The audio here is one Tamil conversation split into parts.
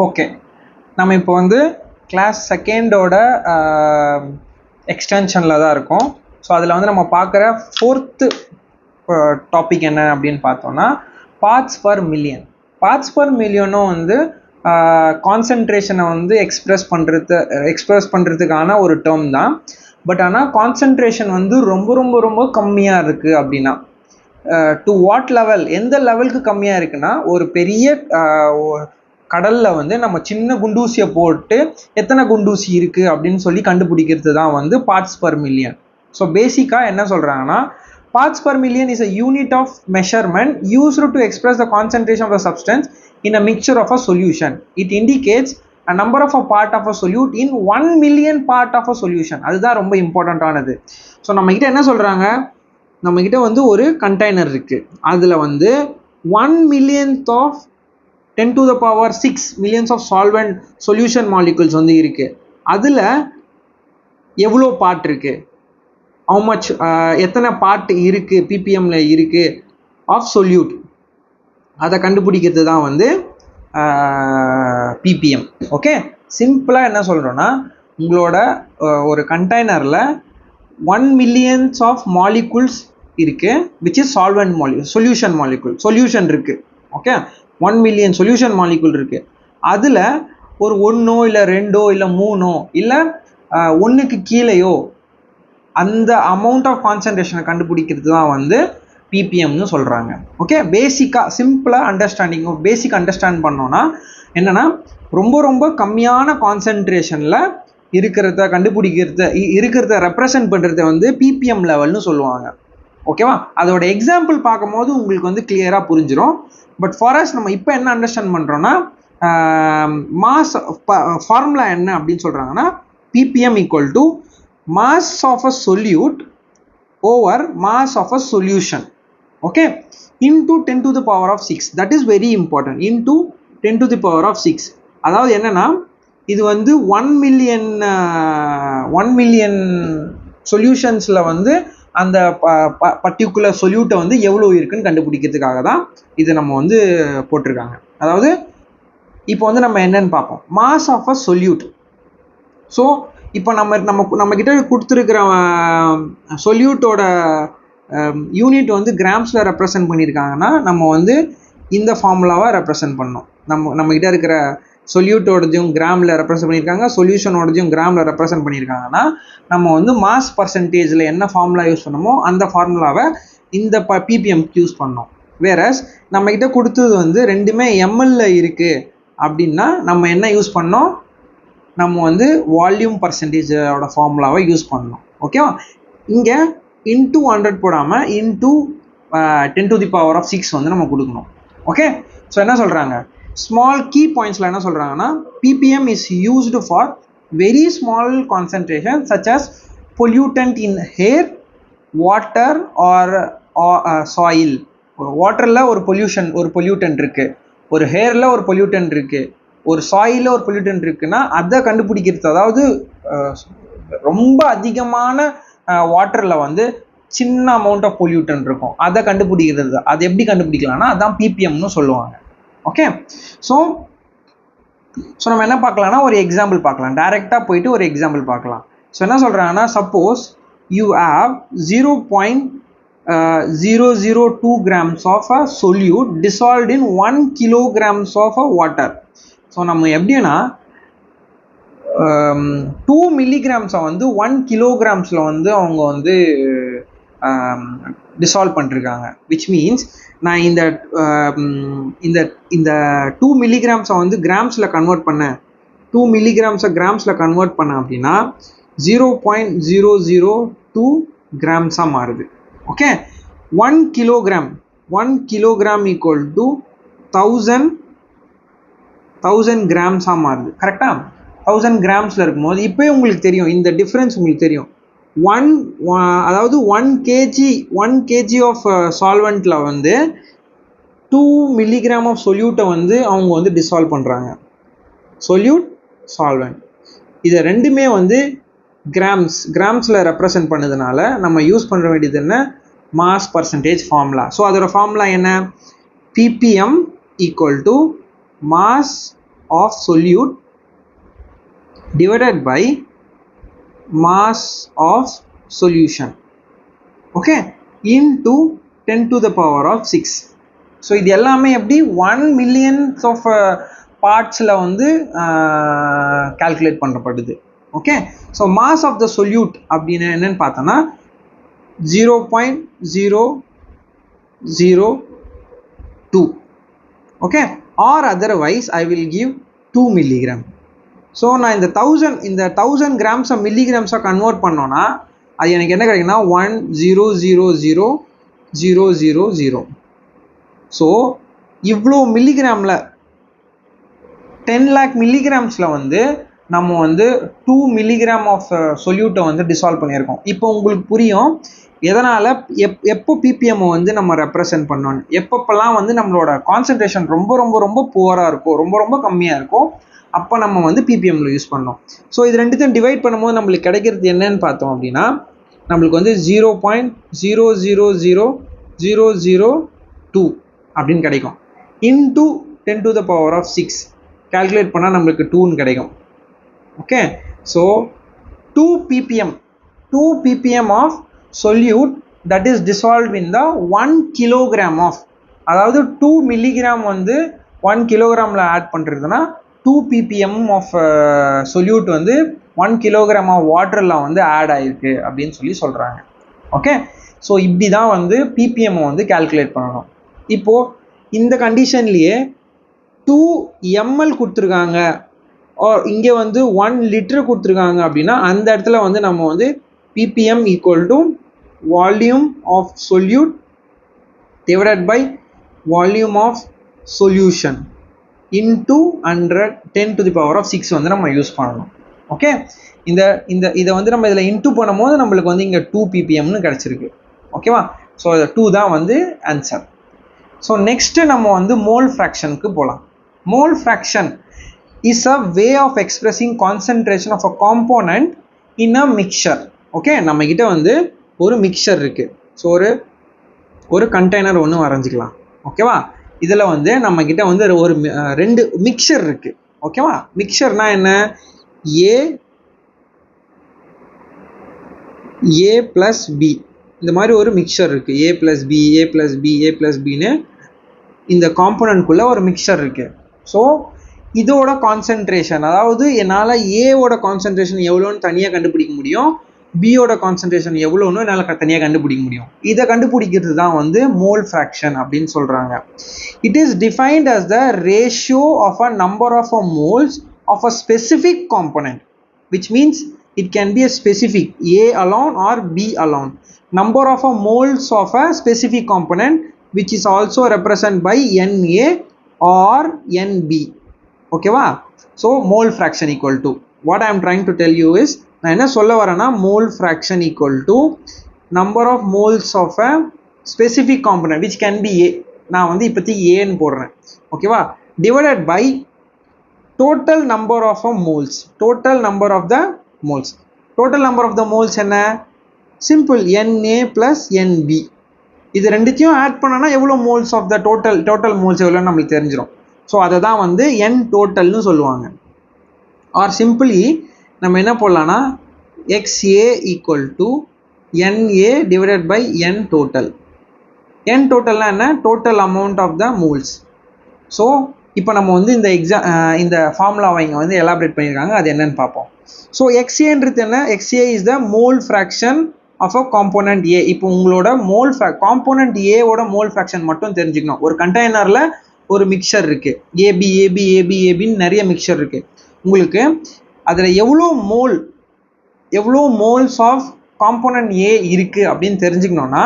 ஓகே, நம்ம இப்போ வந்து கிளாஸ் செகண்டோட எக்ஸ்டென்ஷனில் தான் இருக்கோம். ஸோ அதில் வந்து நம்ம பார்க்குற ஃபோர்த்து டாபிக் என்ன அப்படின்னு பார்த்தோம்னா parts per million. Parts per மில்லியனும் வந்து கான்சன்ட்ரேஷனை வந்து எக்ஸ்பிரஸ் பண்ணுறதுக்கான ஒரு டேர்ம் தான். பட் ஆனால் கான்சன்ட்ரேஷன் வந்து ரொம்ப ரொம்ப ரொம்ப கம்மியாக இருக்குது அப்படின்னா டு வாட் லெவல், எந்த லெவலுக்கு கம்மியாக இருக்குன்னா ஒரு பெரிய கடலில் வந்து நம்ம சின்ன குண்டூசியை போட்டு எத்தனை குண்டூசி இருக்குது அப்படின்னு சொல்லி கண்டுபிடிக்கிறது தான் வந்து பார்ட்ஸ் பர் மில்லியன். ஸோ பேசிக்காக என்ன சொல்கிறாங்கன்னா parts per million is a unit of measurement used to express the concentration of a substance in a mixture of a solution. It indicates a number of a part of a solute in 1 million part of a solution. அதுதான் ரொம்ப இம்பார்ட்டண்ட்டானது. ஸோ நம்மக்கிட்ட என்ன சொல்கிறாங்க, நம்மக்கிட்ட வந்து ஒரு கண்டெய்னர் இருக்குது, அதில் வந்து 1 millionth of 10 to the power 6 millions of solvent solution molecules வந்து இருக்குது. அதில் எவ்வளோ பார்ட் இருக்குது, how much எத்தனை பார்ட் இருக்குது ppmல இருக்குது ஆஃப் சொல்யூட், அதை கண்டுபிடிக்கிறது தான் வந்து ppm. ஓகே, சிம்பிளாக என்ன சொல்கிறோன்னா உங்களோட ஒரு கண்டெய்னரில் 1 millions ஆஃப் மாலிகுல்ஸ் இருக்குது which is solvent solution molecule, solution இருக்குது. ஓகே, 1 million சொல்யூஷன் மாலிகுல் இருக்குது. அதில் ஒரு 1 இல்லை 2 இல்லை 3 இல்லை 1க்கு கீழேயோ அந்த அமௌண்ட் ஆஃப் கான்சன்ட்ரேஷனை கண்டுபிடிக்கிறது தான் வந்து ppmனு சொல்கிறாங்க. ஓகே, பேசிக்காக சிம்பிளாக பேசிக் அண்டர்ஸ்டாண்ட் பண்ணோன்னா என்னென்னா ரொம்ப ரொம்ப கம்மியான கான்சன்ட்ரேஷனில் இருக்கிறத ரெப்ரசன்ட் பண்ணுறத வந்து ppm லெவல்னு சொல்லுவாங்க. ஓகேவா, அதோட எக்ஸாம்பிள் பார்க்கும்போது உங்களுக்கு வந்து கிளியராக புரிஞ்சிடும். பட் ஃபார் நம்ம இப்போ என்ன அண்டர்ஸ்டாண்ட் பண்ணுறோன்னா மாஸ் ஃபார்முலா என்ன அப்படின்னு சொல்கிறாங்கன்னா ppm equal to mass of a solute over mass of a solution, okay, into 10 to the power of 6. that is very important, into 10 to the power of 6. அதாவது என்னன்னா இது வந்து 1 million சொல்யூஷன்ஸில் வந்து அந்த பர்டிகுலர் சொல்யூட்டை வந்து எவ்வளோ இருக்குன்னு கண்டுபிடிக்கிறதுக்காக தான் இது நம்ம வந்து போட்டிருக்காங்க. அதாவது இப்போ வந்து நம்ம என்னன்னு பார்ப்போம், mass of a solute. So இப்போ நம்ம கிட்ட கொடுத்துருக்கிற சொல்யூட்டோட யூனிட் வந்து கிராம்ஸில் ரெப்ரசன்ட் பண்ணியிருக்காங்கன்னா நம்ம வந்து இந்த ஃபார்முலாவை ரெப்ரசன்ட் பண்ணோம். நம்ம கிட்ட இருக்கிற சொல்யூட்டோடதையும் கிராமில் ரெப்ரசன்ட் பண்ணியிருக்காங்க, சொல்யூஷனோடதையும் கிராமில் ரெப்ரசன்ட் பண்ணியிருக்காங்கன்னா நம்ம வந்து மாஸ் பர்சன்டேஜில் என்ன ஃபார்முலா யூஸ் பண்ணமோ அந்த ஃபார்முலாவை இந்த ppmக்கு யூஸ் பண்ணோம். வேறஸ் நம்மக்கிட்ட கொடுத்தது வந்து ரெண்டுமே mlல இருக்குது அப்படின்னா நம்ம என்ன யூஸ் பண்ணோம், நம்ம வந்து வால்யூம் பர்சன்டேஜோட ஃபார்முலாவை யூஸ் பண்ணணும். ஓகேவா, இங்கே இன்டூ 100 போடாமல் into 10 to the power of 6 வந்து நம்ம கொடுக்கணும். ஓகே, ஸோ என்ன சொல்கிறாங்க, ஸ்மால் கீ பாயிண்ட்ஸில் என்ன சொல்கிறாங்கன்னா ppm is used for very small concentration such as pollutant in air, water or soil. ஒரு வாட்டரில் ஒரு பொல்யூட்டன்ட் இருக்குது, ஒரு ஹேரில் ஒரு பொல்யூட்டன்ட் இருக்குது, ஒரு சாயிலில் ஒரு பொல்யூட்டன் இருக்குன்னா அதை கண்டுபிடிக்கிறது. அதாவது ரொம்ப அதிகமான வாட்டரில் வந்து சின்ன அமௌண்ட் ஆஃப் பொல்யூட்டன் இருக்கும், அதை கண்டுபிடிக்கிறது. அது எப்படி கண்டுபிடிக்கலாம்னா அதான் ppmனு சொல்லுவாங்க. ஓகே, ஸோ நம்ம என்ன பார்க்கலாம்னா ஒரு எக்ஸாம்பிள் பார்க்கலாம், டைரெக்டாக போயிட்டு ஒரு எக்ஸாம்பிள் பார்க்கலாம். ஸோ என்ன சொல்கிறாங்கன்னா suppose you have 0.002 grams of a solute dissolved in 1 kilograms of a water. So நம்ம எப்படின்னா 2 milligrams வந்து 1 kilograms வந்து அவங்க வந்து டிசால்வ் பண்ணிருக்காங்க. விச் மீன்ஸ் நான் இந்த 2 milligrams வந்து கிராம்ஸில் கன்வெர்ட் பண்ணேன், 2 milligrams கிராம்ஸில் கன்வெர்ட் பண்ணேன் அப்படின்னா 0.002 grams மாறுது. Okay, 1 kilogram equal to 1000 grams மாறுது. கரெக்டாக 1000 grams இருக்கும்போது இப்போ உங்களுக்கு தெரியும், இந்த டிஃப்ரென்ஸ் உங்களுக்கு தெரியும். அதாவது 1 kg ஆஃப் சால்வெண்ட்டில் வந்து 2 milligram ஆஃப் சொல்யூட்டை வந்து அவங்க வந்து டிசால்வ் பண்ணுறாங்க. சொல்யூட், சால்வெண்ட், இதை ரெண்டுமே வந்து கிராம்ஸில் ரெப்ரசன்ட் பண்ணதுனால நம்ம யூஸ் பண்ணுற வேண்டியது என்ன, மாஸ் பர்சன்டேஜ் ஃபார்முலா. ஸோ அதோட ஃபார்முலா என்ன, ppm equal to mass of solute divided by mass of solution, okay, into 10 to the power of 6. So இது எல்லாமே எப்படி 1 millions of பார்ட்ஸில் வந்து கால்குலேட் பண்ணப்படுது. Okay, so mass of the solute அப்படின்னு என்னன்னு பார்த்தோன்னா 0.002, okay, or otherwise I will give 2 milligram. So நான் இந்த 1000 கிராம்ஸை மில்லிகிராம்ஸாக கன்வெர்ட் பண்ணோன்னா அது எனக்கு என்ன கிடைக்குன்னா 1,000,000. ஸோ இவ்வளோ மில்லிகிராமில் 10 lakh மில்லிகிராம்ஸில் வந்து நம்ம வந்து 2 milligram ஆஃப் சொல்யூட்டை வந்து டிசால்வ் பண்ணியிருக்கோம். இப்போ உங்களுக்கு புரியும் எதனால் எப்போ பிபிஎம்மை வந்து நம்ம ரெப்ரசன்ட் பண்ணோன்னு. எப்பப்பெல்லாம் வந்து நம்மளோட கான்சன்ட்ரேஷன் ரொம்ப ரொம்ப ரொம்ப புவராக இருக்கும், ரொம்ப ரொம்ப கம்மியாக இருக்கும், அப்போ நம்ம வந்து பிபிஎம்மில் யூஸ் பண்ணோம். ஸோ இது ரெண்டுத்தையும் டிவைட் பண்ணும்போது நம்மளுக்கு கிடைக்கிறது என்னன்னு பார்த்தோம் அப்படின்னா நம்மளுக்கு வந்து 0.0000002 அப்படின்னு கிடைக்கும். Into 10 to the power of 6 calculate பண்ணால் நம்மளுக்கு 2ன்னு கிடைக்கும். Okay, so 2 ppm of solute that is dissolved in the 1 kilogram of, அதாவது 2 milligram வந்து 1 kilogramல ஆட் பண்ணுறதுன்னா 2 ppm ஆஃப் solute வந்து 1 kilogram ஆஃப் வாட்டரில் வந்து ஆட் ஆகிருக்கு அப்படின்னு சொல்கிறாங்க. ஓகே, ஸோ இப்படி தான் வந்து பிபிஎம்மை வந்து கால்குலேட் பண்ணணும். இப்போது இந்த கண்டிஷன்லேயே 2 ml கொடுத்துருக்காங்க, இங்கே வந்து 1 liter கொடுத்துருக்காங்க அப்படின்னா அந்த இடத்துல வந்து நம்ம வந்து ppm equal to volume of solute divided by volume of solution into 100 10 to the power of 6 வந்து நம்ம யூஸ் பண்ணணும். ஓகே, இதை வந்து நம்ம இதில் இன்டூ பண்ணும்போது நம்மளுக்கு வந்து இங்கே 2 ppmனு கிடச்சிருக்கு. ஓகேவா, ஸோ 2 தான் வந்து ஆன்சர். ஸோ நெக்ஸ்ட்டு நம்ம வந்து மோல் ஃப்ராக்ஷனுக்கு போகலாம். Mole fraction is a way of expressing concentration of a component in a mixture. Okay, நம்மக்கிட்ட வந்து ஒரு மிக்சர் இருக்குது. ஸோ ஒரு கண்டெய்னர் ஒன்று வரைஞ்சிக்கலாம். ஓகேவா, இதில் வந்து நம்மக்கிட்ட வந்து ஒரு 2 மிக்சர் இருக்குது. ஓகேவா, மிக்சர்னா என்ன, ஏ ப்ளஸ் பி, இந்த மாதிரி ஒரு மிக்சர் இருக்குது. ஏ ப்ளஸ் பின்னு இந்த காம்போனன்ட்குள்ளே ஒரு மிக்சர் இருக்குது. ஸோ இதோட கான்சன்ட்ரேஷன், அதாவது என்னால் ஏவோட கான்சன்ட்ரேஷன் எவ்வளோன்னு தனியாக கண்டுபிடிக்க முடியும், பியோட கான்சன்ட்ரேஷன் எவ்வளோன்னு என்னால் தனியாக கண்டுபிடிக்க முடியும். இதை கண்டுபிடிக்கிறது தான் வந்து மோல் ஃப்ராக்ஷன் அப்படின்னு சொல்கிறாங்க. It is defined as the ratio of a number of a moles of a specific component, which means it can be a specific A alone or B alone. Number of a moles of a specific component which is also represented by Na or Nb. Okay va? So mole fraction equal to, what I am trying to tell you is, நான் என்ன சொல்ல வரேன்னா mole fraction equal to number of moles of a specific component which can be A, நான் வந்து இப்போத்தி Aன்னு போடுறேன். ஓகேவா, divided by total number of moles, total number of the moles. Total number of the moles என்ன, simple, Na plus Nb. இது ரெண்டுத்தையும் ஆட் பண்ணனா எவ்வளோ moles of the total moles எவ்வளோன்னு நம்மளுக்கு தெரிஞ்சிடும். ஸோ அதை தான் வந்து n டோட்டல்னு சொல்லுவாங்க. ஆர் சிம்பிளி நம்ம என்ன போடலான்னா XA equal to NA divided by n total. n டோட்டல்னா என்ன, total amount of the moles. So இப்போ நம்ம வந்து இந்த ஃபார்முலாவை இங்கே வந்து எலாபரேட் பண்ணியிருக்காங்க, அது என்னன்னு பார்ப்போம். ஸோ XAன்றது என்ன, XA is the mole fraction of a component ஏ. இப்போ உங்களோட காம்போனன்ட் ஏவோட மோல் ஃப்ராக்ஷன் மட்டும் தெரிஞ்சுக்கணும். ஒரு கண்டெய்னரில் ஒரு மிக்சர் இருக்குது, ஏபின்னு நிறைய மிக்சர் இருக்குது. உங்களுக்கு அதில் எவ்வளோ மோல்ஸ் ஆஃப் காம்போனன்ட் ஏ இருக்குது அப்படின்னு தெரிஞ்சுக்கணுன்னா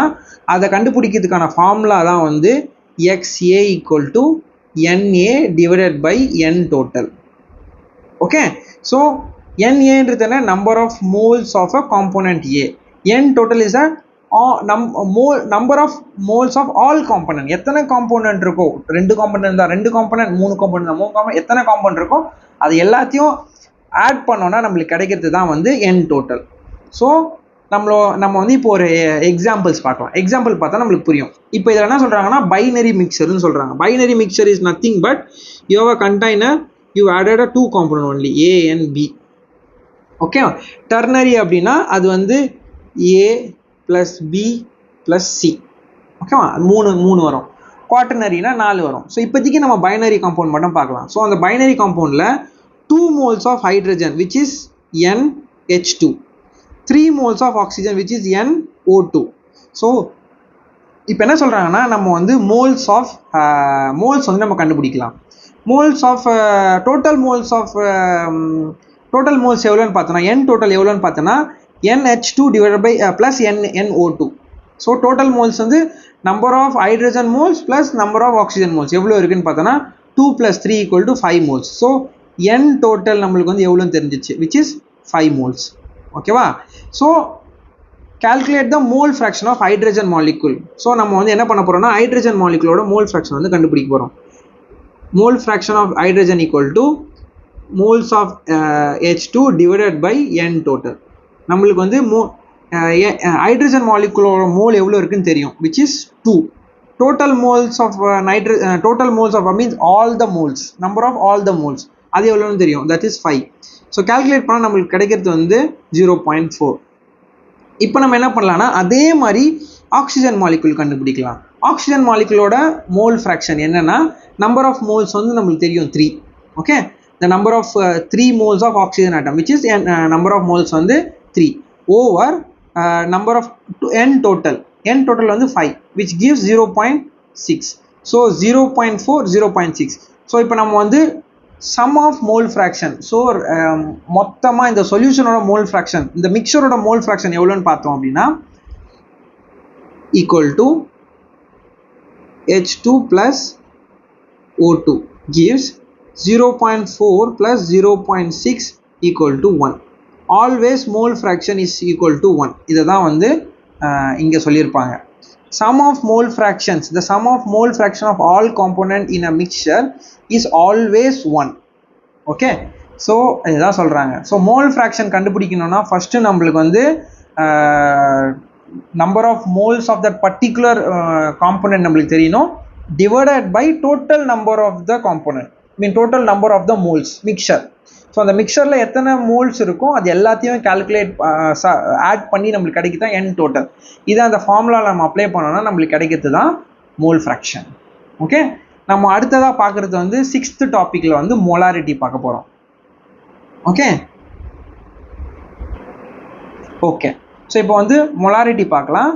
அதை கண்டுபிடிக்கிறதுக்கான ஃபார்முலா தான் வந்து XA equal to NA divided by n total. Okay, so NA என்றது என்ன, number of moles of a component A. n total is a number of moles of all component. எத்தனை காம்போனன்ட் இருக்கோ, 2 காம்போனன்ட் தான், 2 காம்போனன்ட், 3 காம்போனன்ட் தான், 3 காம்போனன்ட், எத்தனை காம்போனன்ட் இருக்கோ அது எல்லாத்தையும் ஆட் பண்ணோன்னா நம்மளுக்கு கிடைக்கிறது தான் வந்து n total. ஸோ நம்ம வந்து இப்போ ஒரு எக்ஸாம்பிள்ஸ் பார்க்கலாம். எக்ஸாம்பிள் பார்த்தா நம்மளுக்கு புரியும். இப்போ இதில் என்ன சொல்கிறாங்கன்னா பைனரி மிக்சர்னு சொல்கிறாங்க. Binary mixer is nothing but you have a container you added a 2 component only, A and B. Okay, ternary அப்படின்னா அது வந்து A + B + C. ஓகேவா, மூணு வரும். குவாட்டர்னரினா 4 வரும். ஸோ இப்போதைக்கு நம்ம பைனரி காம்பவுண்ட் மட்டும் பார்க்கலாம். ஸோ அந்த binary காம்பவுண்டில் 2 moles of hydrogen which is NH2, 3 moles of oxygen which is NO2. So இப்போ என்ன சொல்கிறாங்கன்னா நம்ம வந்து மோல்ஸ் வந்து நம்ம கண்டுபிடிக்கலாம். டோட்டல் மோல்ஸ் எவ்வளோன்னு பார்த்தோன்னா N டோட்டல் எவ்வளோன்னு பார்த்தோன்னா NH2 + NO2. So total moles வந்து number of hydrogen moles plus number of oxygen moles எவ்வளோ இருக்குன்னு பார்த்தோன்னா 2 + 3 = 5 moles. ஸோ N டோட்டல் நம்மளுக்கு வந்து எவ்வளோன்னு தெரிஞ்சிச்சு, which is 5 moles. ஓகேவா, so calculate the mole fraction of hydrogen molecule. So நம்ம வந்து என்ன பண்ண போகிறோம்னா ஹைட்ரஜன் மாலிகுலோட மோல் ஃப்ராக்ஷன் வந்து கண்டுபிடிக்க போகிறோம். Mole fraction of hydrogen = moles of H2 divided by N total. நம்மளுக்கு வந்து ஹைட்ரஜன் மாலிகுலோட மோல் எவ்வளோ இருக்குன்னு தெரியும், which is 2. Total moles of means all the moles, number of all the moles, அது எவ்வளோன்னு தெரியும், that is 5. ஸோ calculate பண்ணால் நம்மளுக்கு கிடைக்கிறது வந்து 0.4. இப்போ நம்ம என்ன பண்ணலாம்னா அதே மாதிரி ஆக்சிஜன் மாலிகுல் கண்டுபிடிக்கலாம். ஆக்சிஜன் மாலிகுலோட மோல் ஃப்ராக்ஷன் என்னன்னா நம்பர் ஆஃப் மோல்ஸ் வந்து நம்மளுக்கு தெரியும் 3. Okay, the number of 3 moles of oxygen atom which is number of moles வந்து 3 over number of N total வந்து 5 which gives 0.6. so 0.4 0.6. so இப்போ நம்ம வந்து sum of mole fraction, so மொத்தமாக இந்த சொல்யூஷனோட மோல் ஃப்ராக்ஷன், இந்த மிக்சரோட மோல் ஃப்ராக்ஷன் எவ்வளோன்னு பார்த்தோம் அப்படின்னா = H2 + O2 gives 0.4 + 0.6 = 1. always mole fraction is equal to 1. இதை தான் வந்து இங்கே சொல்லியிருப்பாங்க. sum of mole fractions, the sum of mole fraction of all component in a mixture is always 1. Okay, so இதுதான் சொல்கிறாங்க. ஸோ மோல் ஃப்ராக்ஷன் கண்டுபிடிக்கணும்னா ஃபஸ்ட்டு நம்மளுக்கு வந்து number of moles of that particular component நம்மளுக்கு தெரியணும், divided by total number of the component, total number of the moles mixture. So அந்த மிக்சரில் எத்தனை மோல்ஸ் இருக்கும் அது எல்லாத்தையும் கால்குலேட் ஆட் பண்ணி நம்மளுக்கு கிடைக்குது தான் N டோட்டல். இதை அந்த ஃபார்முலாவில் நம்ம அப்ளை பண்ணோம்னா நம்மளுக்கு கிடைக்கிறது தான் மோல் ஃப்ராக்ஷன். ஓகே, நம்ம அடுத்ததாக பார்க்குறது வந்து 6th டாப்பிக்கில் வந்து மொலாரிட்டி பார்க்க போகிறோம். ஓகே, ஸோ இப்போ வந்து மொலாரிட்டி பார்க்கலாம்.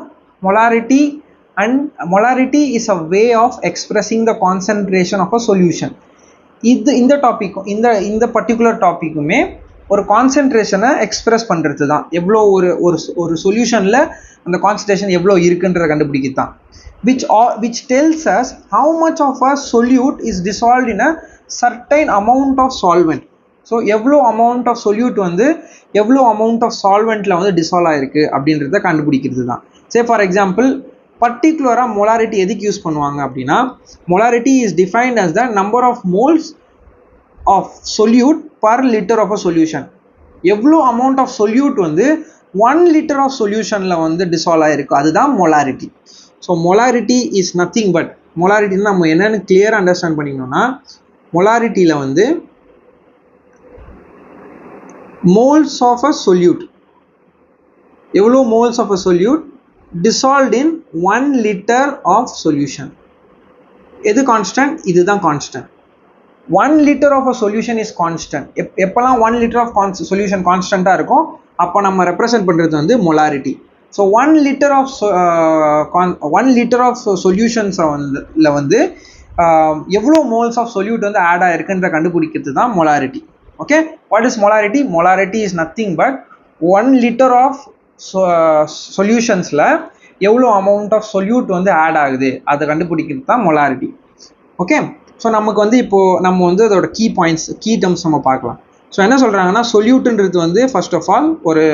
Molarity is a way of expressing the concentration of a solution. இந்த டாப்பிக்கும் இந்த பர்டிகுலர் டாப்பிக்குமே ஒரு கான்சன்ட்ரேஷனை எக்ஸ்பிரஸ் பண்ணுறது தான், எவ்வளோ ஒரு சொல்யூஷனில் அந்த கான்சன்ட்ரேஷன் எவ்வளோ இருக்குன்றத கண்டுபிடிக்கிறது தான். which tells us how much of a solute is dissolved in a certain amount of solvent. So எவ்வளோ அமௌண்ட் ஆஃப் சொல்யூட் வந்து எவ்வளோ அமௌண்ட் ஆஃப் சால்வெண்ட்டில் வந்து டிசால்வ் ஆகிருக்கு அப்படின்றத கண்டுபிடிக்கிறது தான். சே ஃபார் எக்ஸாம்பிள் பர்டிகுலராக மொலாரிட்டி எதுக்கு யூஸ் பண்ணுவாங்க அப்படின்னா molarity is defined as the number of moles of solute per litre of a solution. எவ்வளோ அமௌண்ட் ஆஃப் சொல்யூட் வந்து 1 liter ஆஃப் சொல்யூஷனில் வந்து டிசால்வ் ஆகிருக்கு, அதுதான் molarity. So molarity is nothing but, மொலாரிட்டின்னு நம்ம என்னென்னு கிளியராக அண்டர்ஸ்டாண்ட் பண்ணிக்கணும்னா மொலாரிட்டியில் வந்து மோல்ஸ் ஆஃப் அ சொல்யூட், எவ்வளோ moles of a solute dissolved in 1 liter of solution. எது கான்ஸ்டன்ட், இதுதான் constant. 1 liter of a solution is constant. எப்பெல்லாம் 1 liter of solution கான்ஸ்டண்ட்டாக இருக்கும் அப்போ நம்ம ரெப்ரசன்ட் பண்ணுறது வந்து மொலாரிட்டி. ஸோ 1 liter of சொல்யூஷன்ஸை வந்து எவ்வளோ மோல்ஸ் ஆஃப் சொல்யூட் வந்து ஆட் ஆகிருக்குன்ற கண்டுபிடிக்கிறது தான் molarity. Okay, what is molarity? Molarity is nothing but 1 liter of சொல்யூஷன்ஸில் எவ்வளோ அமௌண்ட் ஆஃப் சொல்யூட் வந்து ஆட் ஆகுது அதை கண்டுபிடிக்கிறது தான் மொலாரிட்டி. ஓகே, ஸோ நமக்கு வந்து இப்போது நம்ம வந்து அதோட கீ டேர்ம்ஸ் நம்ம பார்க்கலாம். ஸோ என்ன சொல்கிறாங்கன்னா சொல்யூட்டுன்றது வந்து ஃபர்ஸ்ட் ஆஃப் ஆல் ஒரு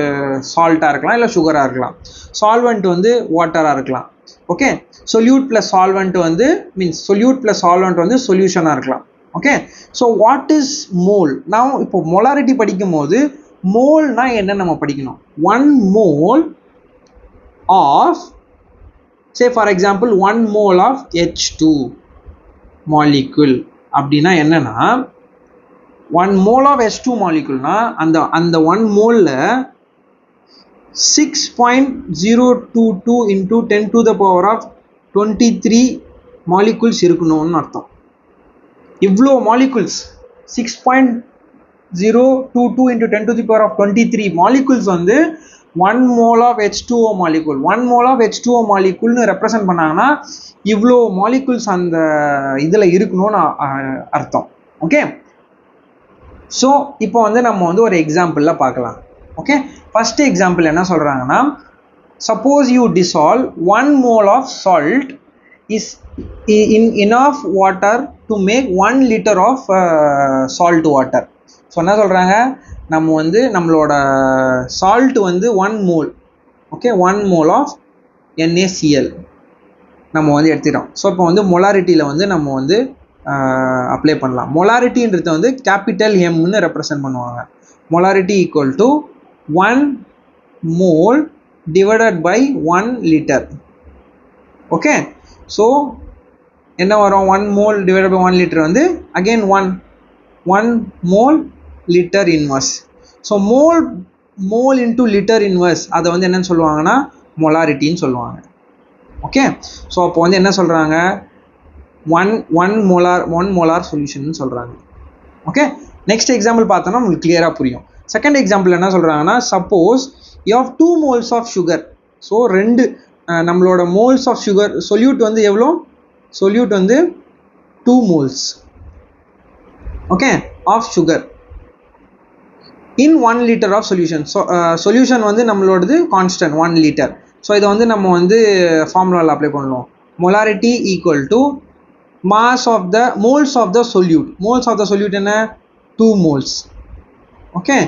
சால்ட்டாக இருக்கலாம், இல்லை சுகராக இருக்கலாம். சால்வெண்ட் வந்து வாட்டராக இருக்கலாம். ஓகே, சொல்யூட் ப்ளஸ் சால்வெண்ட் வந்து சொல்யூட் ப்ளஸ் சால்வெண்ட் வந்து சொல்யூஷனாக இருக்கலாம். Okay, so what is mole? நான் இப்போ மொலாரிட்டி படிக்கும் போது மோல்னா என்ன நம்ம படிக்கணும். 1 mole of, say for example 1 mole of H2 molecule அப்படின்னா என்னன்னா 1 mole of H2 moleculeனா அந்த 1 mole 6.022 into 10 to the power of 23 molecules இருக்கணும்னு அர்த்தம். இவ்வளோ molecules 6.022 into 10 to the power of 23 molecules வந்து 1 mole of H2O molecule 1 mole of H2O molecule represent பண்ணாங்கன்னா இவ்வளோ molecules அந்த இதில் இருக்கணும்னு அர்த்தம். ஓகே, ஸோ இப்போ வந்து நம்ம வந்து ஒரு எக்ஸாம்பிளில் பார்க்கலாம். ஓகே, ஃபர்ஸ்ட் எக்ஸாம்பிள் என்ன சொல்கிறாங்கன்னா, suppose you dissolve 1 mole of salt is in enough water to make 1 liter of salt water. So என்ன சொல்கிறாங்க, நம்ம வந்து நம்மளோட சால்ட் வந்து 1 mole, okay, 1 mole of NaCl நம்ம வந்து எடுத்துக்கிறோம். ஸோ இப்போ வந்து மொலாரிட்டியில் வந்து நம்ம வந்து அப்ளை பண்ணலாம். மொலாரிட்டின்றது வந்து கேபிட்டல் எம்னு ரெப்ரசன்ட் பண்ணுவாங்க. Molarity equal to 1 mole divided by 1 liter. Okay, so என்ன வரும், 1 mole divided by 1 liter வந்து again 1 mole liter inverse. So mole into liter inverse அதை வந்து என்னன்னு சொல்லுவாங்கன்னா மொலாரிட்டின்னு சொல்லுவாங்க. ஓகே, ஸோ அப்போ வந்து என்ன சொல்கிறாங்க, 1 molar சொல்யூஷன் சொல்கிறாங்க. ஓகே, நெக்ஸ்ட் எக்ஸாம்பிள் பார்த்தோன்னா உங்களுக்கு கிளியராக புரியும். செகண்ட் எக்ஸாம்பிள் என்ன சொல்கிறாங்கன்னா, suppose you have 2 moles of sugar. So நம்மளோட மோல்ஸ் ஆஃப் சுகர் சொல்யூட் வந்து எவ்வளோ, சொல்யூட் வந்து 2 moles, okay, of sugar in 1 liter of solution. So solution வந்து நம்மளோடது கான்ஸ்டன்ட் 1 liter. ஸோ இதை வந்து நம்ம வந்து ஃபார்முலாவில் அப்ளை பண்ணணும். Molarity equal to mass of the moles of the solute. Moles of the solute என்ன, 2 moles, okay,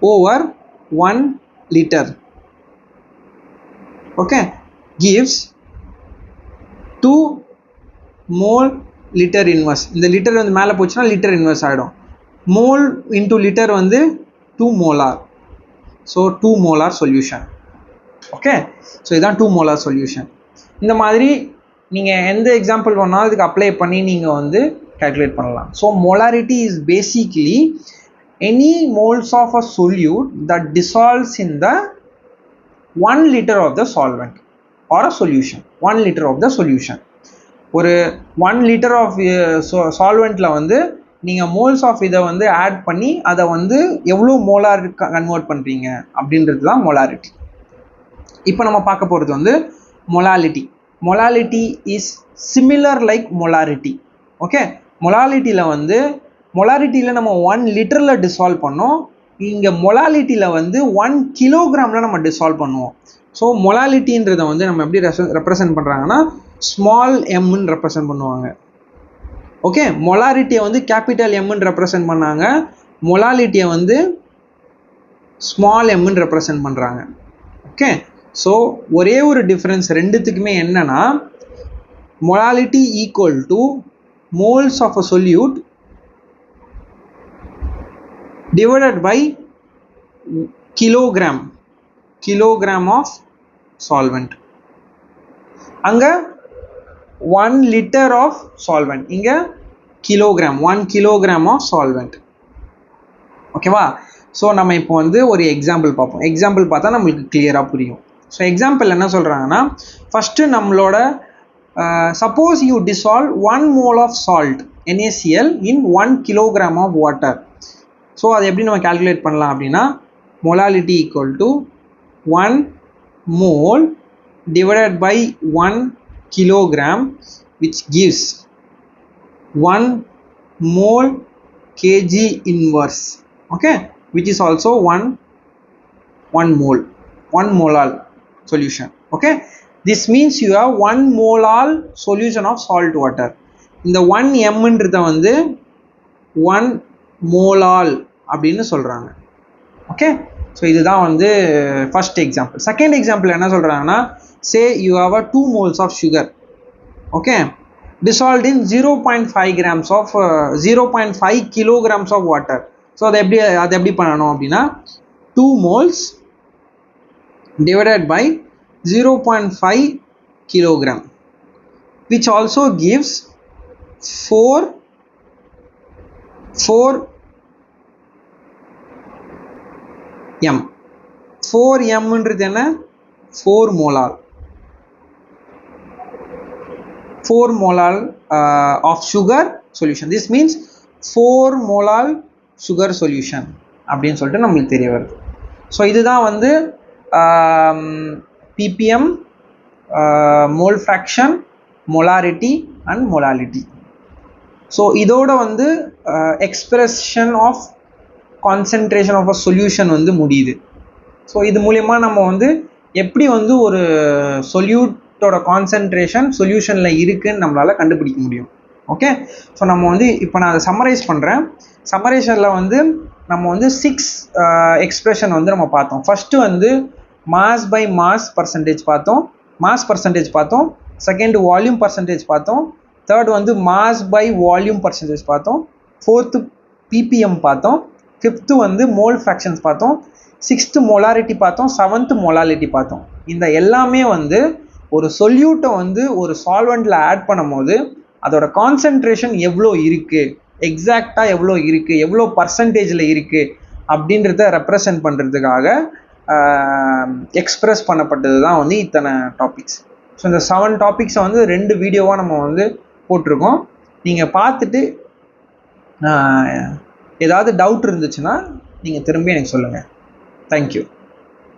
over 1 liter, okay, gives 2 mole liter inverse. இந்த லிட்டர் வந்து மேலே போச்சுன்னா லிட்டர் இன்வர்ஸ் ஆகிடும். மோல் இன்டூ லிட்டர் வந்து 2 molar. So 2 molar solution. Okay, so இதுதான் 2 molar சொல்யூஷன். இந்த மாதிரி நீங்கள் எந்த எக்ஸாம்பிள் வேணாலும் இதுக்கு அப்ளை பண்ணி நீங்கள் வந்து calculate பண்ணலாம். So molarity is basically any moles of a solute that dissolves in the 1 liter of the solvent or a solution. 1 liter of the solution. ஒரு 1 liter of சால்வெண்ட்டில் வந்து நீங்கள் மோல்ஸ் ஆஃப் இதை வந்து ஆட் பண்ணி அதை வந்து எவ்வளோ மோலார் கன்வெர்ட் பண்ணுறீங்க அப்படின்றது தான் மொலாரிட்டி. இப்போ நம்ம பார்க்க போகிறது வந்து molality. Molality is similar like molarity. Okay, மொலாரிட்டியில் நம்ம 1 literல டிசால்வ் பண்ணோம். இங்கே மொலாலிட்டியில் வந்து 1 kilogramல நம்ம டிசால்வ் பண்ணுவோம். ஸோ மொலாலிட்டின்றதை வந்து நம்ம எப்படி ரெப்ரசன்ட் பண்ணுறாங்கன்னா ஸ்மால் எம்னு ரெப்ரசன்ட் பண்ணுவாங்க. ஓகே, மொலாரிட்டியை வந்து கேபிட்டல் எம்னு ரெப்ரசன்ட் பண்ணாங்க, மொலாலிட்டியை வந்து ஸ்மால் எம்னு ரெப்ரசன்ட் பண்ணுறாங்க. ஓகே, ஸோ ஒரே ஒரு டிஃப்ரென்ஸ் ரெண்டுத்துக்குமே என்னன்னா, molality equal to moles of a solute divided by kilogram of solvent. அங்கே 1 liter ஆஃப் சால்வெண்ட், இங்கே கிலோகிராம் 1 kilogram ஆஃப் சால்வெண்ட். ஓகேவா? ஸோ நம்ம இப்போ வந்து ஒரு எக்ஸாம்பிள் பார்ப்போம். எக்ஸாம்பிள் பார்த்தா நம்மளுக்கு கிளியராக புரியும். ஸோ எக்ஸாம்பிள் என்ன சொல்கிறாங்கன்னா, ஃபஸ்ட்டு நம்மளோட suppose you dissolve 1 mole of salt NaCl in 1 kilogram of water. So அதை எப்படி நம்ம கால்குலேட் பண்ணலாம் அப்படின்னா, molality equal to 1 mole divided by 1 kilogram, which gives 1 mole kg inverse, okay, which is also 1 molar solution. Okay, this means you have 1 molar solution of salt water. இந்த 1 mன்றதை வந்து 1 molar அப்படின்னு சொல்கிறாங்க. ஓகே, ஸோ இதுதான் வந்து ஃபர்ஸ்ட் எக்ஸாம்பிள். செகண்ட் எக்ஸாம்பிள் என்ன சொல்கிறாங்கன்னா, say you have a 2 moles of sugar, okay, dissolved in 0.5 grams of 0.5 kilograms of water. So அதை எப்படி பண்ணணும் அப்படின்னா, 2 moles divided by 0.5 kilogram, which also gives 4 m. 4mன்றது என்ன? 4 molar. 4 molar of sugar solution. This means 4 molar sugar solution அப்படின்னு சொல்லிட்டு நம்மளுக்கு தெரிய வருது. ஸோ இதுதான் வந்து ppm, mole fraction, molarity and molality. So இதோட வந்து expression of concentration of a solution வந்து முடியுது. ஸோ இது மூலயமா நம்ம வந்து எப்படி வந்து ஒரு சொல்யூட்டோட கான்சென்ட்ரேஷன் சொல்யூஷனில் இருக்குன்னு நம்மளால் கண்டுபிடிக்க முடியும். ஓகே, ஸோ நம்ம வந்து இப்போ நான் அதை சம்மரைஸ் பண்ணுறேன். சம்மரைஷனில் வந்து நம்ம வந்து 6 எக்ஸ்பிரஷன் வந்து நம்ம பார்த்தோம். ஃபஸ்ட்டு வந்து மாஸ் பை மாஸ் பர்சன்டேஜ் பார்த்தோம், மாஸ் பர்சன்டேஜ் பார்த்தோம். செகண்ட் வால்யூம் பர்சன்டேஜ் பார்த்தோம். தேர்ட் வந்து மாஸ் பை வால்யூம் பர்சன்டேஜ் பார்த்தோம். ஃபோர்த்து ppm பார்த்தோம். ஃபிஃப்த்து வந்து மோல் ஃப்ராக்ஷன்ஸ் பார்த்தோம். சிக்ஸ்த்து மொலாரிட்டி பார்த்தோம். செவன்த்து மொலாலிட்டி பார்த்தோம். இந்த எல்லாமே வந்து ஒரு சொல்யூட்டை வந்து ஒரு சால்வெண்ட்டில் ஆட் பண்ணும் போது அதோட கான்சென்ட்ரேஷன் எவ்வளோ இருக்குது, எக்ஸாக்டாக எவ்வளோ இருக்குது, எவ்வளோ பர்சன்டேஜில் இருக்குது அப்படின்றத ரெப்ரசன்ட் பண்ணுறதுக்காக எக்ஸ்ப்ரெஸ் பண்ணப்பட்டது தான் வந்து இத்தனை டாபிக்ஸ். ஸோ இந்த 7 டாபிக்ஸை வந்து 2 வீடியோவாக நம்ம வந்து போட்டிருக்கோம். நீங்கள் பார்த்துட்டு ஏதாவது டவுட் இருந்துச்சுன்னா நீங்கள் திரும்பி எனக்கு சொல்லுங்கள். தேங்க்யூ.